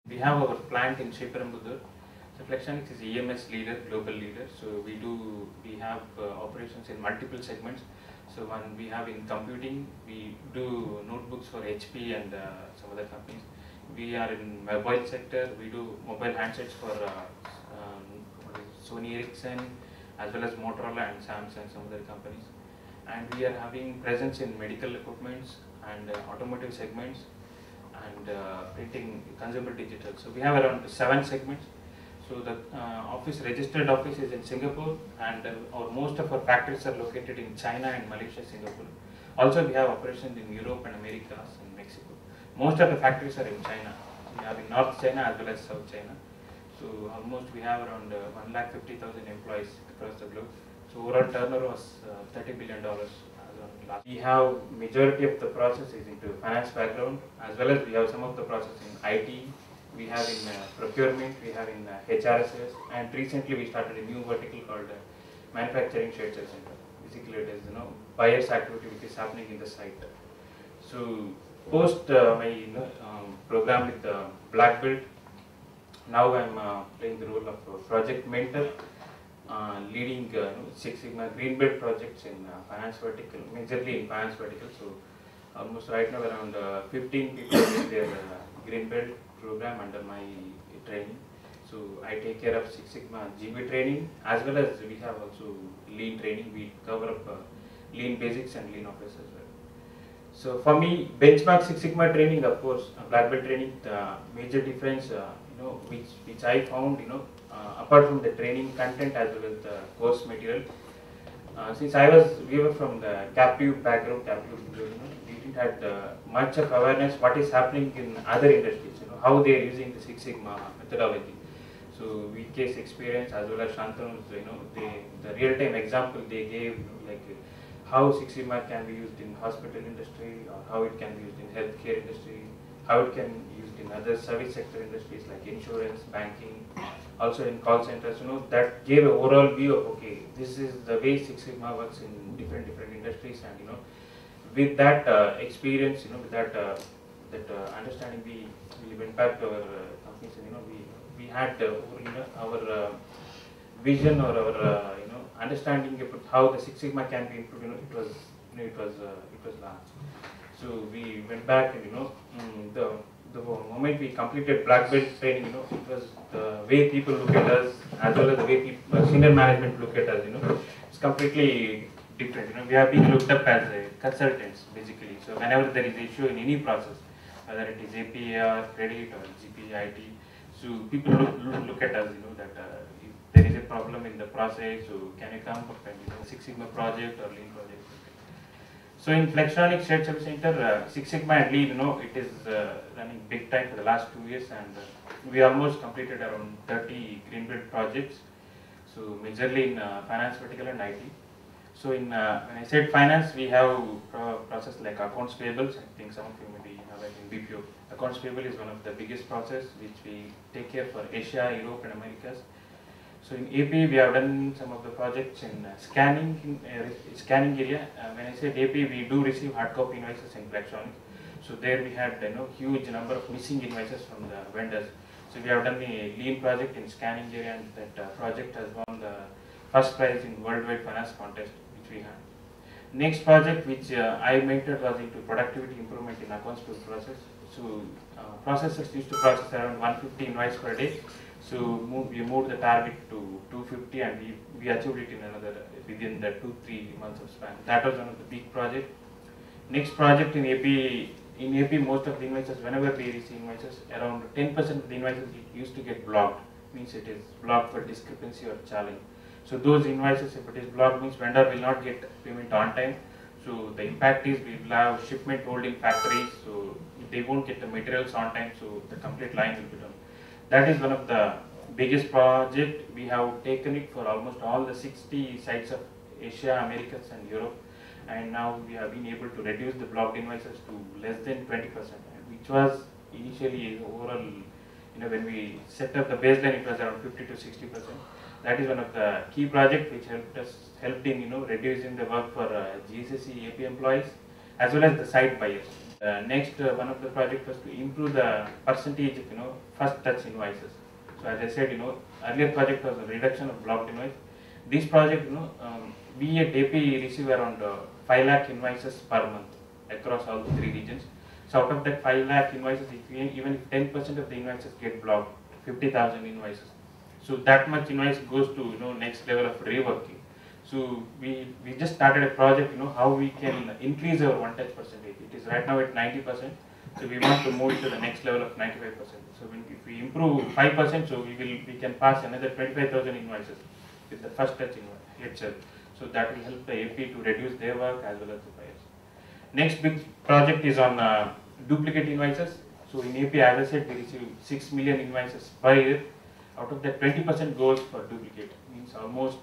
We have our plant in Sriperumbudur. So Flexonics is EMS leader, global leader. So we have operations in multiple segments. So one we have in computing, we do notebooks for HP and some other companies. We are in mobile sector, we do mobile handsets for Sony Ericsson as well as Motorola and Samsung, some other companies. And we are having presence in medical equipments and automotive segments and printing consumer digital. So we have around 7 segments. So the registered office is in Singapore, and most of our factories are located in China and Malaysia, Singapore. Also we have operations in Europe and Americas and Mexico. Most of the factories are in China. We have in North China as well as South China. So almost we have around 1,50,000 employees across the globe. So overall turnover was $30 billion as on last. We have majority of the process is into finance background, as well as we have some of the process in IT. We have in procurement, we have in HRSS, and recently we started a new vertical called manufacturing shared service center. Basically, it is buyer's activity which is happening in the site. So post my program with Black Belt, now I am playing the role of project mentor, leading Six Sigma Green Belt projects in finance vertical, majorly in finance vertical. So almost right now around 15 people in their Green Belt program under my training. So I take care of Six Sigma GB training, as well as we have also lean training. We cover up lean basics and lean office as well. So for me, benchmark Six Sigma training, of course, Black Belt training, the major difference which I found, apart from the training content as well as the course material, since we were from the captive background, we didn't have much of awareness what is happening in other industries, how they are using the Six Sigma methodology. So we case experience as well as Shantanu's, the real-time example they gave, like how Six Sigma can be used in hospital industry, or how it can be used in healthcare industry, how it can be used in other service sector industries like insurance, banking, also in call centers. That gave an overall view of, okay, this is the way Six Sigma works in different industries, and with that experience, with that understanding, we went back to our companies, and we had our vision or our understanding about how the Six Sigma can be improved. It was launched. So we went back, and the moment we completed Black Belt training, it was the way people look at us, as well as the way senior management look at us. It's completely different. We have been looked up as consultants basically. So whenever there is issue in any process, whether it is APAR, credit or GPIT, so people look at us, that if there is a problem in the process, so can you come up and Six Sigma project or Lean project. So in Flexonics Shared Service Center, Six Sigma and Lean, it is running big time for the last 2 years, and we almost completed around 30 Green Belt projects. So majorly in finance vertical and IT. So in when I said finance, we have process like accounts payables. I think some of you maybe have it in BPO. Accounts payable is one of the biggest process which we take care for Asia, Europe, and Americas. So in AP, we have done some of the projects in scanning area. When I said AP, we do receive hard copy invoices in Flexonics. So there we had huge number of missing invoices from the vendors. So we have done a lean project in scanning area, and that project has won the first prize in worldwide finance contest which we had. Next project which I mentored was into productivity improvement in accounts payable process. So processors used to process around 150 invoices per day. So we moved the target to 250, and we achieved it within the 2-3 months of span. That was one of the big project. Next project in AP, most of the invoices, whenever we receive invoices, around 10% of the invoices used to get blocked. Means it is blocked for discrepancy or challenge. So those invoices, if it is blocked, means vendor will not get payment on time. So the impact is we will have shipment hold in factories, so they won't get the materials on time, so the complete line will be down. That is one of the biggest project. We have taken it for almost all the 60 sites of Asia, Americas and Europe, and now we have been able to reduce the blocked invoices to less than 20%, which was initially overall, when we set up the baseline, it was around 50 to 60%. That is one of the key projects which helped in reducing the work for GSSE AP employees as well as the site buyers. Next, one of the project was to improve the percentage of first touch invoices. So as I said, earlier project was a reduction of blocked invoice. This project, we at AP receive around 5 lakh invoices per month across all the 3 regions. So out of that 5 lakh invoices, even if 10% of the invoices get blocked, 50,000 invoices. So that much invoice goes to next level of reworking. So we just started a project, how we can increase our one touch percentage. It is right now at 90%. So we want to move it to the next level of 95%. So if we improve 5%, so we can pass another 25,000 invoices with the first touch invoice itself. So that will help the AP to reduce their work as well as the buyers. Next big project is on duplicate invoices. So in AP, as I said, we receive 6 million invoices per year. Out of that, 20% goes for duplicate. Means almost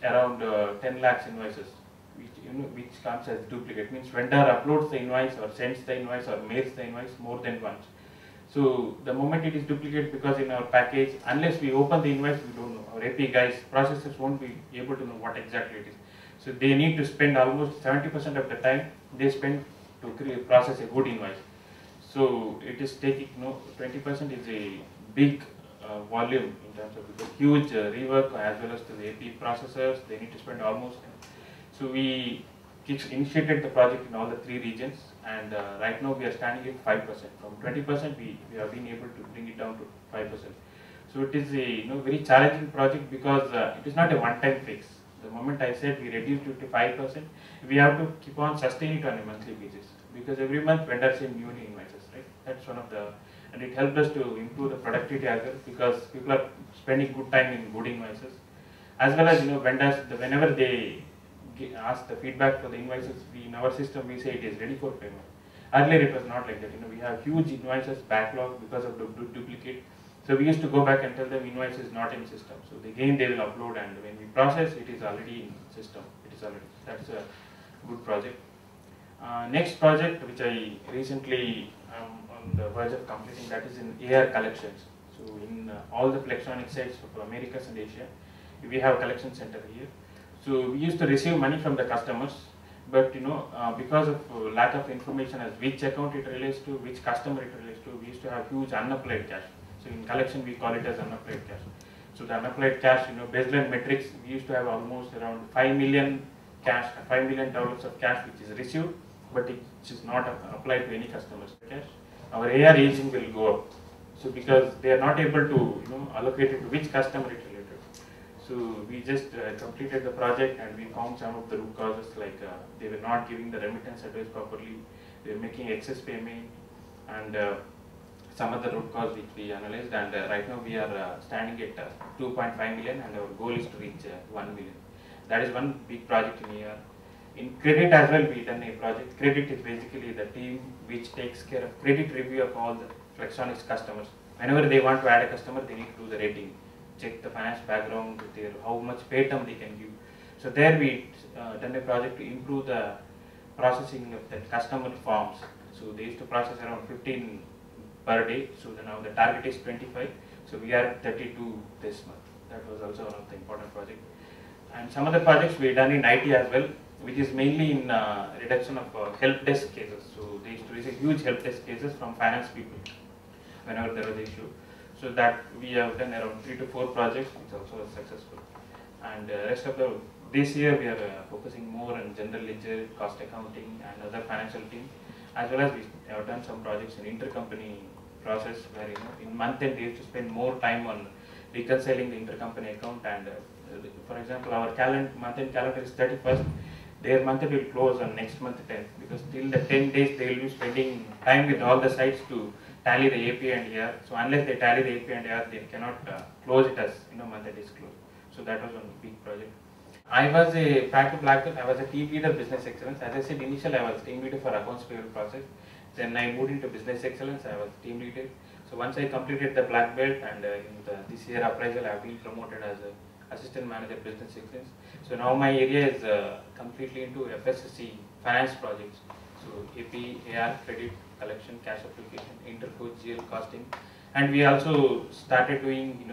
around 10 lakhs invoices, which comes as duplicate. Means vendor uploads the invoice or sends the invoice or mails the invoice more than once. So the moment it is duplicate, because in our package, unless we open the invoice, we don't know. Our AP guys, processors won't be able to know what exactly it is. So they need to spend almost 70% of the time they spend to process a good invoice. So it is taking 20% is a big volume in terms of the huge rework as well as to the AP processors. They need to spend almost. So we initiated the project in all the 3 regions, and right now we are standing at 5%. From 20% we have been able to bring it down to 5%. So it is a very challenging project because it is not a one-time fix. The moment I said we reduced it to 5%, we have to keep on sustaining it on a monthly basis, because every month vendors send new invoices, right? That's one of the, and it helped us to improve the productivity as well, because people are spending good time in good invoices, as well as vendors, whenever they ask the feedback for the invoices, in our system we say it is ready for payment. Earlier it was not like that. We have huge invoices backlog because of the duplicate. So we used to go back and tell them invoice is not in system. So again they will upload, and when we process, it is already in system. It is already. That's a good project. Next project, which I recently on the verge of completing, that is in AR collections. So in all the Flextronics sites for Americas and Asia, we have collection center here. So we used to receive money from the customers, but because of lack of information as which account it relates to, which customer it relates to, we used to have huge unapplied cash. So in collection we call it as unapplied cash. So the unapplied cash, baseline metrics, we used to have almost around 5 million cash, $5 million of cash which is received, but it is not applied to any customers. Cash, our AR aging will go up. So because they are not able to allocate it to which customer it related. So we just completed the project, and we found some of the root causes, like they were not giving the remittance address properly, they were making excess payment, and some of the root cause which we analyzed, and right now we are standing at 2.5 million, and our goal is to reach 1 million. That is one big project in here. In credit as well, we done a project. Credit is basically the team which takes care of credit review of all the Flextronics customers. Whenever they want to add a customer, they need to do the rating, check the finance background, how much pay term they can give. So there we done a project to improve the processing of the customer forms. So they used to process around 15 per day. So now the target is 25. So we are at 32 this month. That was also one of the important projects. And some other projects we done in IT as well, which is mainly in reduction of help desk cases. So they used to receive huge help desk cases from finance people whenever there was an issue. So that we have done around 3 to 4 projects, which also was successful. And rest of this year we are focusing more on general ledger, cost accounting, and other financial team, as well as we have done some projects in intercompany process, where in month end they used to spend more time on reconciling the intercompany account. And for example, our month end calendar is 31st. Their month will close on next month 10th, because till the 10 days they will be spending time with all the sites to tally the AP and AR. So unless they tally the AP and AR, they cannot close it as month end is closed. So that was one big project. I was a back to black belt. I was a team leader business excellence. As I said, initially I was team leader for accounts payable process. Then I moved into business excellence. I was team leader. So once I completed the black belt, and this year appraisal, I have been promoted as a assistant manager business excellence. So now my area is completely into FSSC finance projects. So AP, AR, credit, collection, cash application, intercoach, GL costing, and we also started doing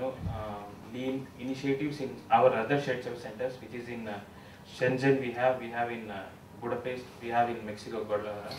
lean initiatives in our other shared service centers, which is in Shenzhen we have in Budapest, we have in Mexico, Guadalajara.